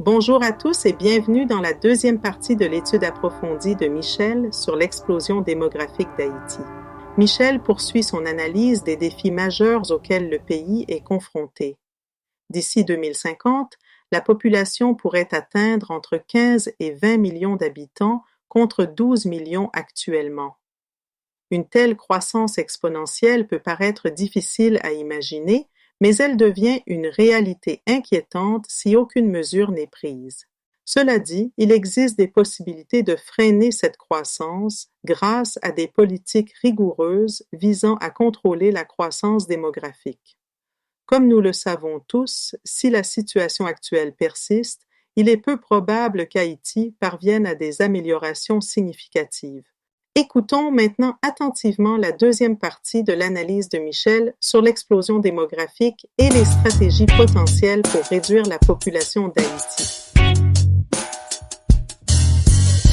Bonjour à tous et bienvenue dans la deuxième partie de l'étude approfondie de Michel sur l'explosion démographique d'Haïti. Michel poursuit son analyse des défis majeurs auxquels le pays est confronté. D'ici 2050, la population pourrait atteindre entre 15 et 20 millions d'habitants contre 12 millions actuellement. Une telle croissance exponentielle peut paraître difficile à imaginer, mais elle devient une réalité inquiétante si aucune mesure n'est prise. Cela dit, il existe des possibilités de freiner cette croissance grâce à des politiques rigoureuses visant à contrôler la croissance démographique. Comme nous le savons tous, si la situation actuelle persiste, il est peu probable qu'Haïti parvienne à des améliorations significatives. Écoutons maintenant attentivement la deuxième partie de l'analyse de Michel sur l'explosion démographique et les stratégies potentielles pour réduire la population d'Haïti.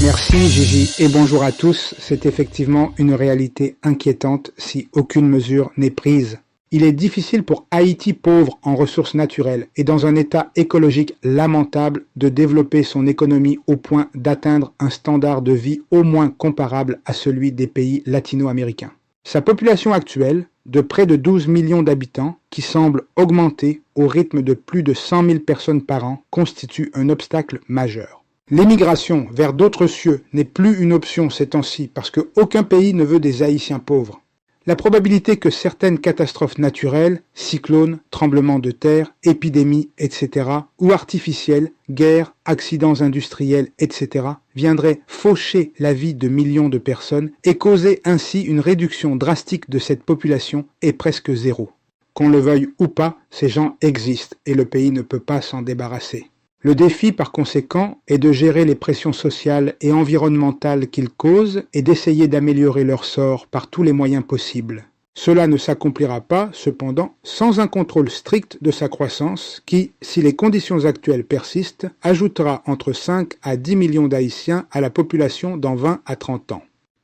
Merci Gigi et bonjour à tous. C'est effectivement une réalité inquiétante si aucune mesure n'est prise. Il est difficile pour Haïti pauvre en ressources naturelles et dans un état écologique lamentable de développer son économie au point d'atteindre un standard de vie au moins comparable à celui des pays latino-américains. Sa population actuelle, de près de 12 millions d'habitants, qui semble augmenter au rythme de plus de 100 000 personnes par an, constitue un obstacle majeur. L'émigration vers d'autres cieux n'est plus une option ces temps-ci parce qu'aucun pays ne veut des Haïtiens pauvres. La probabilité que certaines catastrophes naturelles, cyclones, tremblements de terre, épidémies, etc., ou artificielles, guerres, accidents industriels, etc., viendraient faucher la vie de millions de personnes et causer ainsi une réduction drastique de cette population est presque zéro. Qu'on le veuille ou pas, ces gens existent et le pays ne peut pas s'en débarrasser. Le défi, par conséquent, est de gérer les pressions sociales et environnementales qu'ils causent et d'essayer d'améliorer leur sort par tous les moyens possibles. Cela ne s'accomplira pas, cependant, sans un contrôle strict de sa croissance qui, si les conditions actuelles persistent, ajoutera entre 5 à 10 millions d'Haïtiens à la population dans 20 à 30 ans.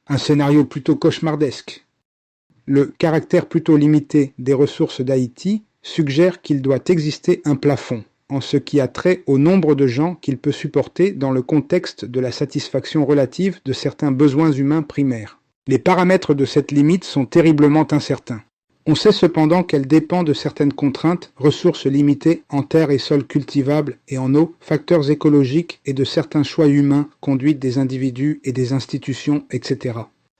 Un scénario plutôt cauchemardesque. Le caractère plutôt limité des ressources d'Haïti suggère qu'il doit exister un plafond en ce qui a trait au nombre de gens qu'il peut supporter dans le contexte de la satisfaction relative de certains besoins humains primaires. Les paramètres de cette limite sont terriblement incertains. On sait cependant qu'elle dépend de certaines contraintes, ressources limitées en terres et sols cultivables et en eau, facteurs écologiques et de certains choix humains, conduite des individus et des institutions, etc.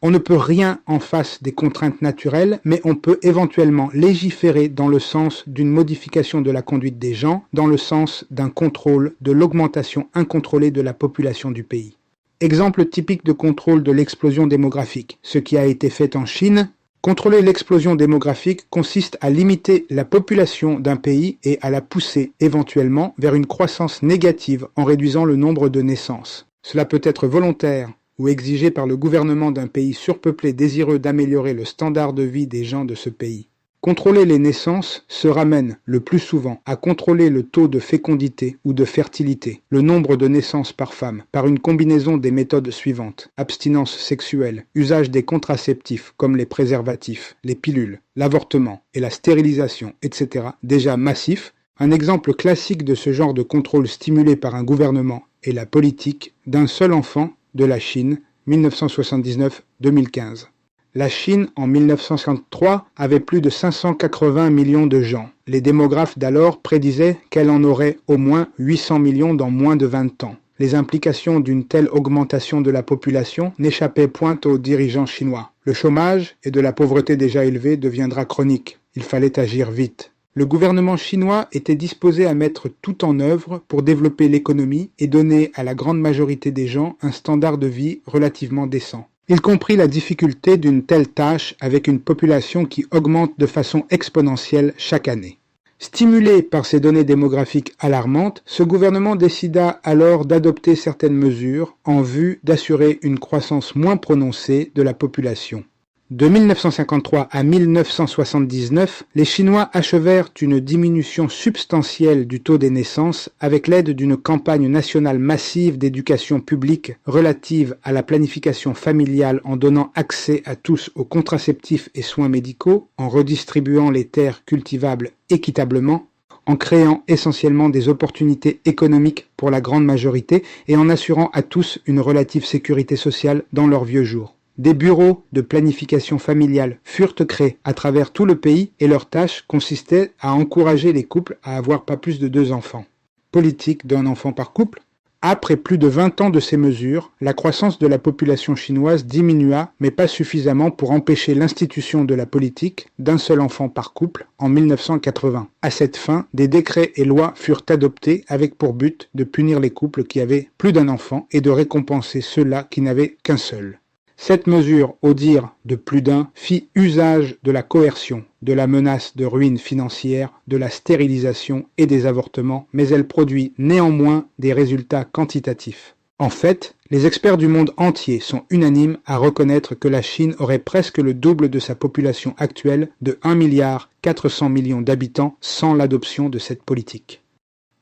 On ne peut rien en face des contraintes naturelles, mais on peut éventuellement légiférer dans le sens d'une modification de la conduite des gens, dans le sens d'un contrôle de l'augmentation incontrôlée de la population du pays. Exemple typique de contrôle de l'explosion démographique, ce qui a été fait en Chine. Contrôler l'explosion démographique consiste à limiter la population d'un pays et à la pousser éventuellement vers une croissance négative en réduisant le nombre de naissances. Cela peut être volontaire ou exigé par le gouvernement d'un pays surpeuplé désireux d'améliorer le standard de vie des gens de ce pays. Contrôler les naissances se ramène, le plus souvent, à contrôler le taux de fécondité ou de fertilité, le nombre de naissances par femme, par une combinaison des méthodes suivantes: abstinence sexuelle, usage des contraceptifs comme les préservatifs, les pilules, l'avortement et la stérilisation, etc., déjà massifs. Un exemple classique de ce genre de contrôle stimulé par un gouvernement est la politique d'un seul enfant de la Chine, 1979-2015. La Chine, en 1953, avait plus de 580 millions de gens. Les démographes d'alors prédisaient qu'elle en aurait au moins 800 millions dans moins de 20 ans. Les implications d'une telle augmentation de la population n'échappaient point aux dirigeants chinois. Le chômage et de la pauvreté déjà élevée deviendra chronique. Il fallait agir vite. Le gouvernement chinois était disposé à mettre tout en œuvre pour développer l'économie et donner à la grande majorité des gens un standard de vie relativement décent. Il comprit la difficulté d'une telle tâche avec une population qui augmente de façon exponentielle chaque année. Stimulé par ces données démographiques alarmantes, ce gouvernement décida alors d'adopter certaines mesures en vue d'assurer une croissance moins prononcée de la population. De 1953 à 1979, les Chinois achevèrent une diminution substantielle du taux des naissances avec l'aide d'une campagne nationale massive d'éducation publique relative à la planification familiale en donnant accès à tous aux contraceptifs et soins médicaux, en redistribuant les terres cultivables équitablement, en créant essentiellement des opportunités économiques pour la grande majorité et en assurant à tous une relative sécurité sociale dans leurs vieux jours. Des bureaux de planification familiale furent créés à travers tout le pays et leur tâche consistait à encourager les couples à avoir pas plus de 2 enfants. Politique d'un enfant par couple. Après plus de 20 ans de ces mesures, la croissance de la population chinoise diminua, mais pas suffisamment pour empêcher l'institution de la politique d'un seul enfant par couple en 1980. À cette fin, des décrets et lois furent adoptés avec pour but de punir les couples qui avaient plus d'un enfant et de récompenser ceux-là qui n'avaient qu'un seul. Cette mesure, au dire de plus d'un, fit usage de la coercion, de la menace de ruine financière, de la stérilisation et des avortements, mais elle produit néanmoins des résultats quantitatifs. En fait, les experts du monde entier sont unanimes à reconnaître que la Chine aurait presque le double de sa population actuelle de 1,4 milliard d'habitants sans l'adoption de cette politique.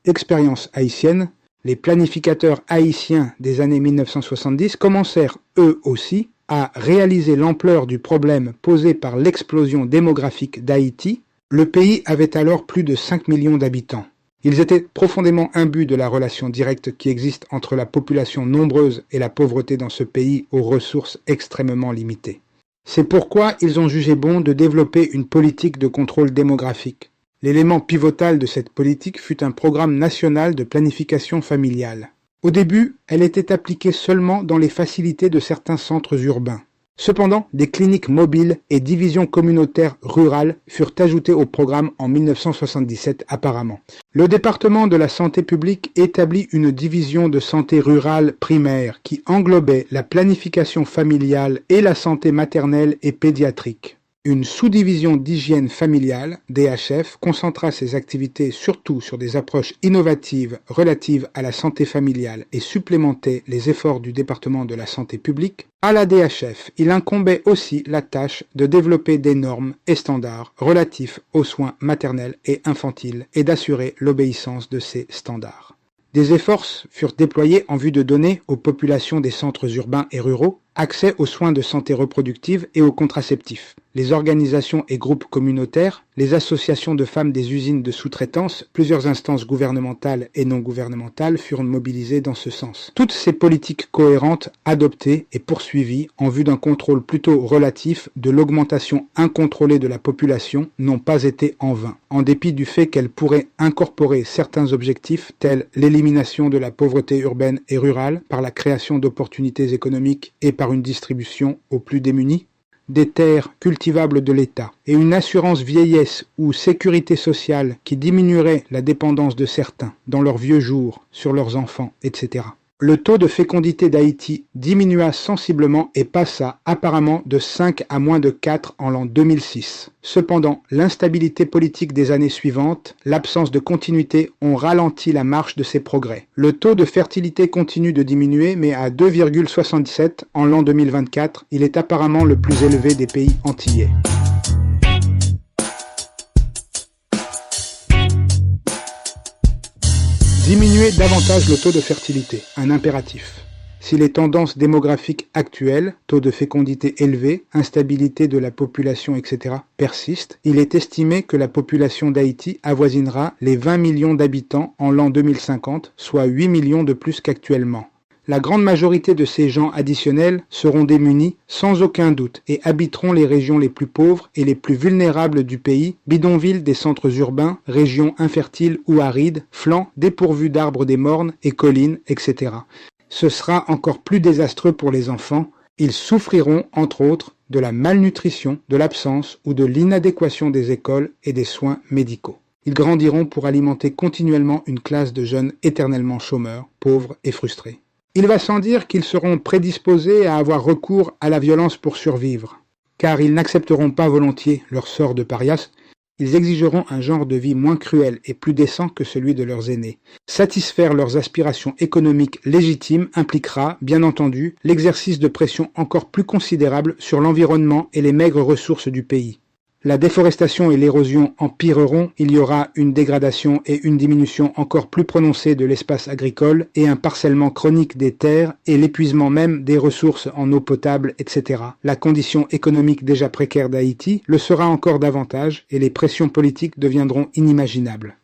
Expérience haïtienne. Les planificateurs haïtiens des années 1970 commencèrent, eux aussi, à réaliser l'ampleur du problème posé par l'explosion démographique d'Haïti. Le pays avait alors plus de 5 millions d'habitants. Ils étaient profondément imbus de la relation directe qui existe entre la population nombreuse et la pauvreté dans ce pays aux ressources extrêmement limitées. C'est pourquoi ils ont jugé bon de développer une politique de contrôle démographique. L'élément pivotal de cette politique fut un programme national de planification familiale. Au début, elle était appliquée seulement dans les facilités de certains centres urbains. Cependant, des cliniques mobiles et divisions communautaires rurales furent ajoutées au programme en 1977 apparemment. Le département de la santé publique établit une division de santé rurale primaire qui englobait la planification familiale et la santé maternelle et pédiatrique. Une sous-division d'hygiène familiale, DHF, concentra ses activités surtout sur des approches innovatives relatives à la santé familiale et supplémentait les efforts du département de la santé publique. À la DHF, il incombait aussi la tâche de développer des normes et standards relatifs aux soins maternels et infantiles et d'assurer l'obéissance de ces standards. Des efforts furent déployés en vue de donner aux populations des centres urbains et ruraux accès aux soins de santé reproductive et aux contraceptifs. Les organisations et groupes communautaires, les associations de femmes des usines de sous-traitance, plusieurs instances gouvernementales et non gouvernementales furent mobilisées dans ce sens. Toutes ces politiques cohérentes, adoptées et poursuivies en vue d'un contrôle plutôt relatif de l'augmentation incontrôlée de la population, n'ont pas été en vain, en dépit du fait qu'elles pourraient incorporer certains objectifs tels l'élimination de la pauvreté urbaine et rurale par la création d'opportunités économiques et par une distribution aux plus démunis, des terres cultivables de l'État et une assurance vieillesse ou sécurité sociale qui diminuerait la dépendance de certains dans leurs vieux jours sur leurs enfants, etc. Le taux de fécondité d'Haïti diminua sensiblement et passa apparemment de 5 à moins de 4 en l'an 2006. Cependant, l'instabilité politique des années suivantes, l'absence de continuité ont ralenti la marche de ces progrès. Le taux de fertilité continue de diminuer, mais à 2,67 en l'an 2024, il est apparemment le plus élevé des pays antillais. Diminuer davantage le taux de fertilité, un impératif. Si les tendances démographiques actuelles, taux de fécondité élevé, instabilité de la population, etc., persistent, il est estimé que la population d'Haïti avoisinera les 20 millions d'habitants en l'an 2050, soit 8 millions de plus qu'actuellement. La grande majorité de ces gens additionnels seront démunis sans aucun doute et habiteront les régions les plus pauvres et les plus vulnérables du pays, bidonvilles des centres urbains, régions infertiles ou arides, flancs dépourvus d'arbres des mornes et collines, etc. Ce sera encore plus désastreux pour les enfants. Ils souffriront, entre autres, de la malnutrition, de l'absence ou de l'inadéquation des écoles et des soins médicaux. Ils grandiront pour alimenter continuellement une classe de jeunes éternellement chômeurs, pauvres et frustrés. Il va sans dire qu'ils seront prédisposés à avoir recours à la violence pour survivre, car ils n'accepteront pas volontiers leur sort de parias, ils exigeront un genre de vie moins cruel et plus décent que celui de leurs aînés. Satisfaire leurs aspirations économiques légitimes impliquera, bien entendu, l'exercice de pression encore plus considérable sur l'environnement et les maigres ressources du pays. La déforestation et l'érosion empireront, il y aura une dégradation et une diminution encore plus prononcée de l'espace agricole et un parcellement chronique des terres et l'épuisement même des ressources en eau potable, etc. La condition économique déjà précaire d'Haïti le sera encore davantage et les pressions politiques deviendront inimaginables.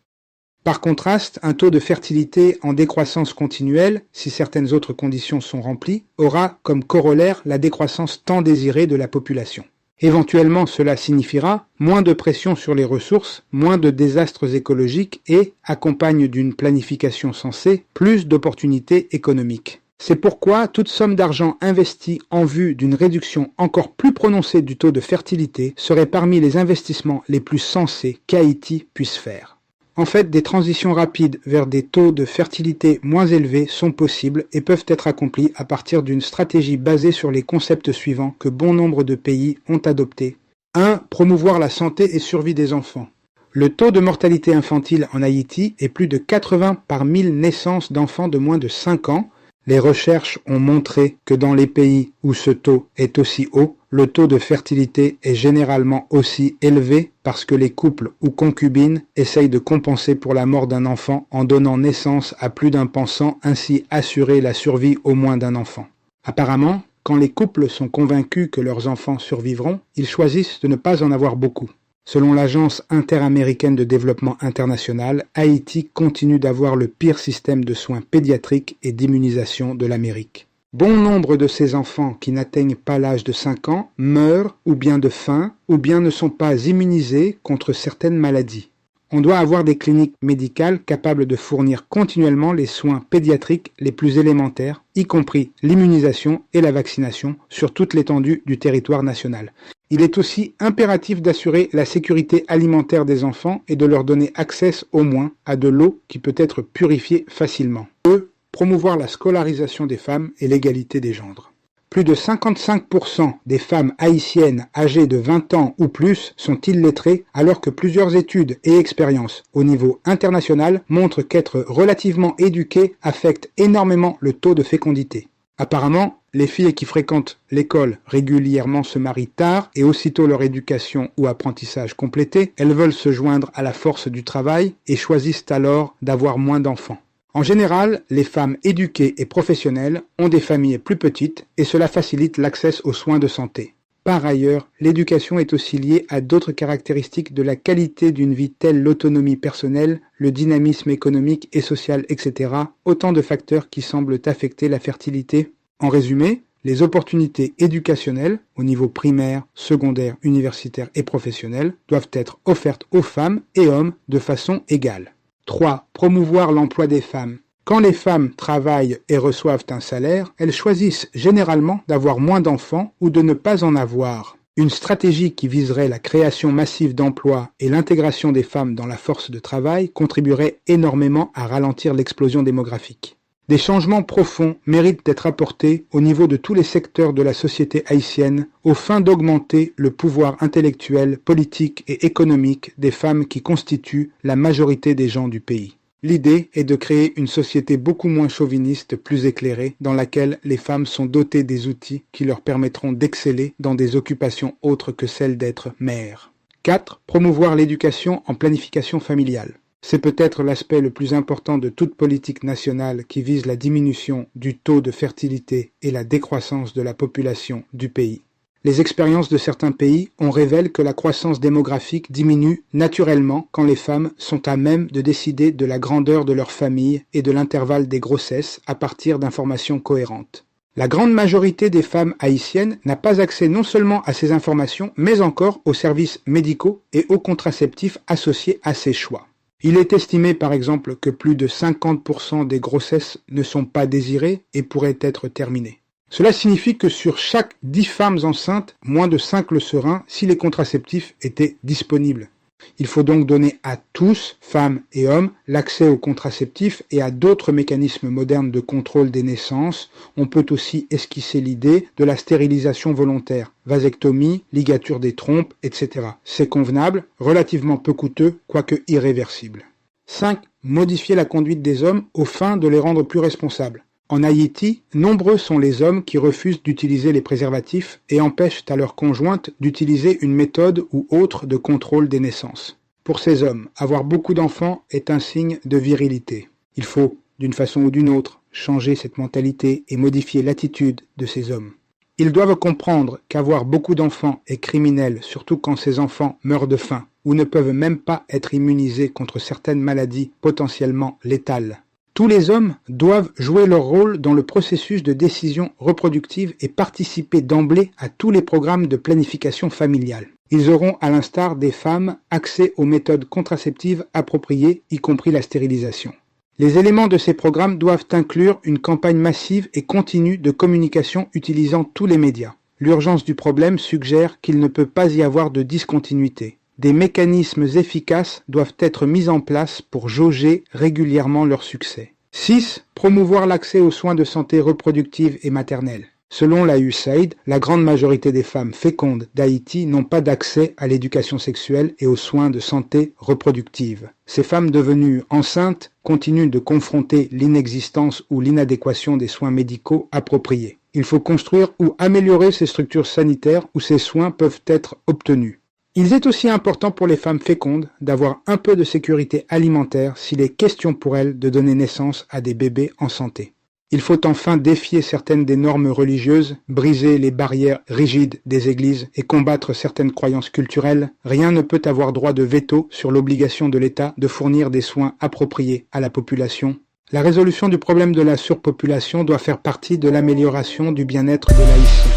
Par contraste, un taux de fertilité en décroissance continuelle, si certaines autres conditions sont remplies, aura comme corollaire la décroissance tant désirée de la population. Éventuellement, cela signifiera moins de pression sur les ressources, moins de désastres écologiques et, accompagne d'une planification sensée, plus d'opportunités économiques. C'est pourquoi toute somme d'argent investie en vue d'une réduction encore plus prononcée du taux de fertilité serait parmi les investissements les plus sensés qu'Haïti puisse faire. En fait, des transitions rapides vers des taux de fertilité moins élevés sont possibles et peuvent être accomplies à partir d'une stratégie basée sur les concepts suivants que bon nombre de pays ont adoptés. 1. Promouvoir la santé et survie des enfants. Le taux de mortalité infantile en Haïti est plus de 80 par 1000 naissances d'enfants de moins de 5 ans. Les recherches ont montré que dans les pays où ce taux est aussi haut, le taux de fertilité est généralement aussi élevé parce que les couples ou concubines essayent de compenser pour la mort d'un enfant en donnant naissance à plus d'un pensant, ainsi assurer la survie au moins d'un enfant. Apparemment, quand les couples sont convaincus que leurs enfants survivront, ils choisissent de ne pas en avoir beaucoup. Selon l'Agence interaméricaine de développement international, Haïti continue d'avoir le pire système de soins pédiatriques et d'immunisation de l'Amérique. Bon nombre de ces enfants qui n'atteignent pas l'âge de 5 ans meurent ou bien de faim ou bien ne sont pas immunisés contre certaines maladies. On doit avoir des cliniques médicales capables de fournir continuellement les soins pédiatriques les plus élémentaires, y compris l'immunisation et la vaccination, sur toute l'étendue du territoire national. Il est aussi impératif d'assurer la sécurité alimentaire des enfants et de leur donner accès au moins à de l'eau qui peut être purifiée facilement. 2. Promouvoir la scolarisation des femmes et l'égalité des genres. Plus de 55% des femmes haïtiennes âgées de 20 ans ou plus sont illettrées, alors que plusieurs études et expériences au niveau international montrent qu'être relativement éduquées affecte énormément le taux de fécondité. Apparemment, les filles qui fréquentent l'école régulièrement se marient tard et aussitôt leur éducation ou apprentissage complété, elles veulent se joindre à la force du travail et choisissent alors d'avoir moins d'enfants. En général, les femmes éduquées et professionnelles ont des familles plus petites et cela facilite l'accès aux soins de santé. Par ailleurs, l'éducation est aussi liée à d'autres caractéristiques de la qualité d'une vie telle l'autonomie personnelle, le dynamisme économique et social, etc. Autant de facteurs qui semblent affecter la fertilité. En résumé, les opportunités éducationnelles au niveau primaire, secondaire, universitaire et professionnel doivent être offertes aux femmes et hommes de façon égale. 3. Promouvoir l'emploi des femmes. Quand les femmes travaillent et reçoivent un salaire, elles choisissent généralement d'avoir moins d'enfants ou de ne pas en avoir. Une stratégie qui viserait la création massive d'emplois et l'intégration des femmes dans la force de travail contribuerait énormément à ralentir l'explosion démographique. Des changements profonds méritent d'être apportés au niveau de tous les secteurs de la société haïtienne aux fins d'augmenter le pouvoir intellectuel, politique et économique des femmes qui constituent la majorité des gens du pays. L'idée est de créer une société beaucoup moins chauviniste, plus éclairée, dans laquelle les femmes sont dotées des outils qui leur permettront d'exceller dans des occupations autres que celle d'être mère. 4. Promouvoir l'éducation en planification familiale. C'est peut-être l'aspect le plus important de toute politique nationale qui vise la diminution du taux de fertilité et la décroissance de la population du pays. Les expériences de certains pays révèlent que la croissance démographique diminue naturellement quand les femmes sont à même de décider de la grandeur de leur famille et de l'intervalle des grossesses à partir d'informations cohérentes. La grande majorité des femmes haïtiennes n'a pas accès non seulement à ces informations, mais encore aux services médicaux et aux contraceptifs associés à ces choix. Il est estimé par exemple que plus de 50% des grossesses ne sont pas désirées et pourraient être terminées. Cela signifie que sur chaque 10 femmes enceintes, moins de 5 le seraient si les contraceptifs étaient disponibles. Il faut donc donner à tous, femmes et hommes, l'accès aux contraceptifs et à d'autres mécanismes modernes de contrôle des naissances. On peut aussi esquisser l'idée de la stérilisation volontaire, vasectomie, ligature des trompes, etc. C'est convenable, relativement peu coûteux, quoique irréversible. 5. Modifier la conduite des hommes aux fins de les rendre plus responsables. En Haïti, nombreux sont les hommes qui refusent d'utiliser les préservatifs et empêchent à leurs conjointes d'utiliser une méthode ou autre de contrôle des naissances. Pour ces hommes, avoir beaucoup d'enfants est un signe de virilité. Il faut, d'une façon ou d'une autre, changer cette mentalité et modifier l'attitude de ces hommes. Ils doivent comprendre qu'avoir beaucoup d'enfants est criminel, surtout quand ces enfants meurent de faim ou ne peuvent même pas être immunisés contre certaines maladies potentiellement létales. Tous les hommes doivent jouer leur rôle dans le processus de décision reproductive et participer d'emblée à tous les programmes de planification familiale. Ils auront, à l'instar des femmes, accès aux méthodes contraceptives appropriées, y compris la stérilisation. Les éléments de ces programmes doivent inclure une campagne massive et continue de communication utilisant tous les médias. L'urgence du problème suggère qu'il ne peut pas y avoir de discontinuité. Des mécanismes efficaces doivent être mis en place pour jauger régulièrement leur succès. 6. Promouvoir l'accès aux soins de santé reproductive et maternelle. Selon la USAID, la grande majorité des femmes fécondes d'Haïti n'ont pas d'accès à l'éducation sexuelle et aux soins de santé reproductive. Ces femmes devenues enceintes continuent de confronter l'inexistence ou l'inadéquation des soins médicaux appropriés. Il faut construire ou améliorer ces structures sanitaires où ces soins peuvent être obtenus. Il est aussi important pour les femmes fécondes d'avoir un peu de sécurité alimentaire s'il est question pour elles de donner naissance à des bébés en santé. Il faut enfin défier certaines des normes religieuses, briser les barrières rigides des églises et combattre certaines croyances culturelles. Rien ne peut avoir droit de veto sur l'obligation de l'État de fournir des soins appropriés à la population. La résolution du problème de la surpopulation doit faire partie de l'amélioration du bien-être de l'Haïti.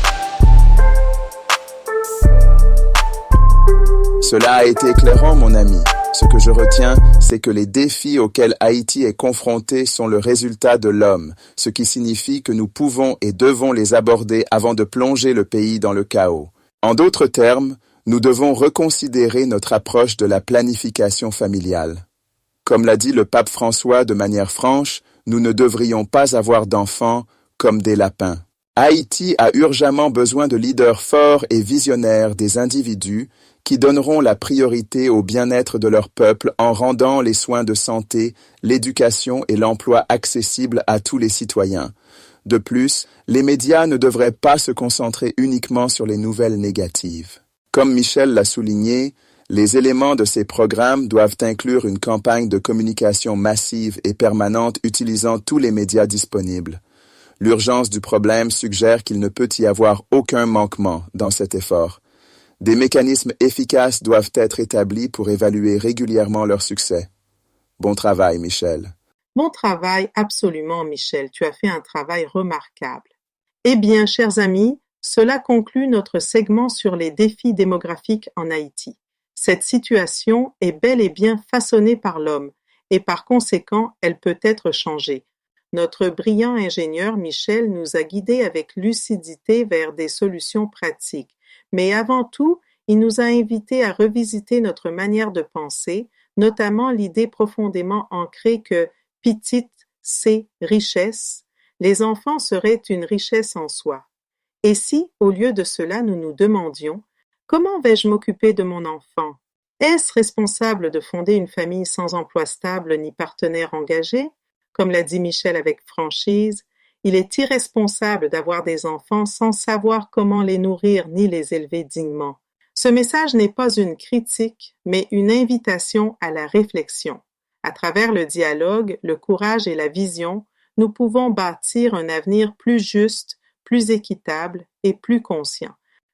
Cela a été éclairant, mon ami. Ce que je retiens, c'est que les défis auxquels Haïti est confronté sont le résultat de l'homme, ce qui signifie que nous pouvons et devons les aborder avant de plonger le pays dans le chaos. En d'autres termes, nous devons reconsidérer notre approche de la planification familiale. Comme l'a dit le pape François de manière franche, nous ne devrions pas avoir d'enfants comme des lapins. Haïti a urgemment besoin de leaders forts et visionnaires des individus qui donneront la priorité au bien-être de leur peuple en rendant les soins de santé, l'éducation et l'emploi accessibles à tous les citoyens. De plus, les médias ne devraient pas se concentrer uniquement sur les nouvelles négatives. Comme Michel l'a souligné, les éléments de ces programmes doivent inclure une campagne de communication massive et permanente utilisant tous les médias disponibles. L'urgence du problème suggère qu'il ne peut y avoir aucun manquement dans cet effort. Des mécanismes efficaces doivent être établis pour évaluer régulièrement leur succès. Bon travail, Michel. Bon travail, absolument, Michel. Tu as fait un travail remarquable. Eh bien, chers amis, cela conclut notre segment sur les défis démographiques en Haïti. Cette situation est bel et bien façonnée par l'homme et par conséquent, elle peut être changée. Notre brillant ingénieur Michel nous a guidés avec lucidité vers des solutions pratiques. Mais avant tout, il nous a invités à revisiter notre manière de penser, notamment l'idée profondément ancrée que petite, c'est richesse. Les enfants seraient une richesse en soi. Et si, au lieu de cela, nous nous demandions « Comment vais-je m'occuper de mon enfant? Est-ce responsable de fonder une famille sans emploi stable ni partenaire engagé? » Comme l'a dit Michel avec franchise, il est irresponsable d'avoir des enfants sans savoir comment les nourrir ni les élever dignement. Ce message n'est pas une critique, mais une invitation à la réflexion. À travers le dialogue, le courage et la vision, nous pouvons bâtir un avenir plus juste, plus équitable et plus conscient.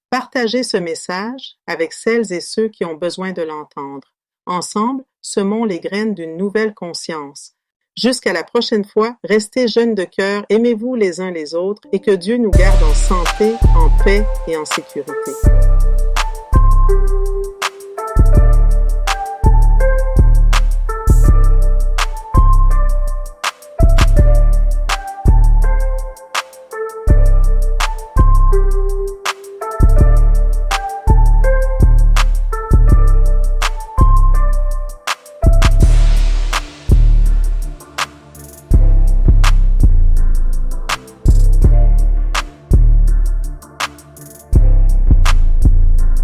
Partagez ce message avec celles et ceux qui ont besoin de l'entendre. Ensemble, semons les graines d'une nouvelle conscience. Jusqu'à la prochaine fois, restez jeunes de cœur, aimez-vous les uns les autres et que Dieu nous garde en santé, en paix et en sécurité.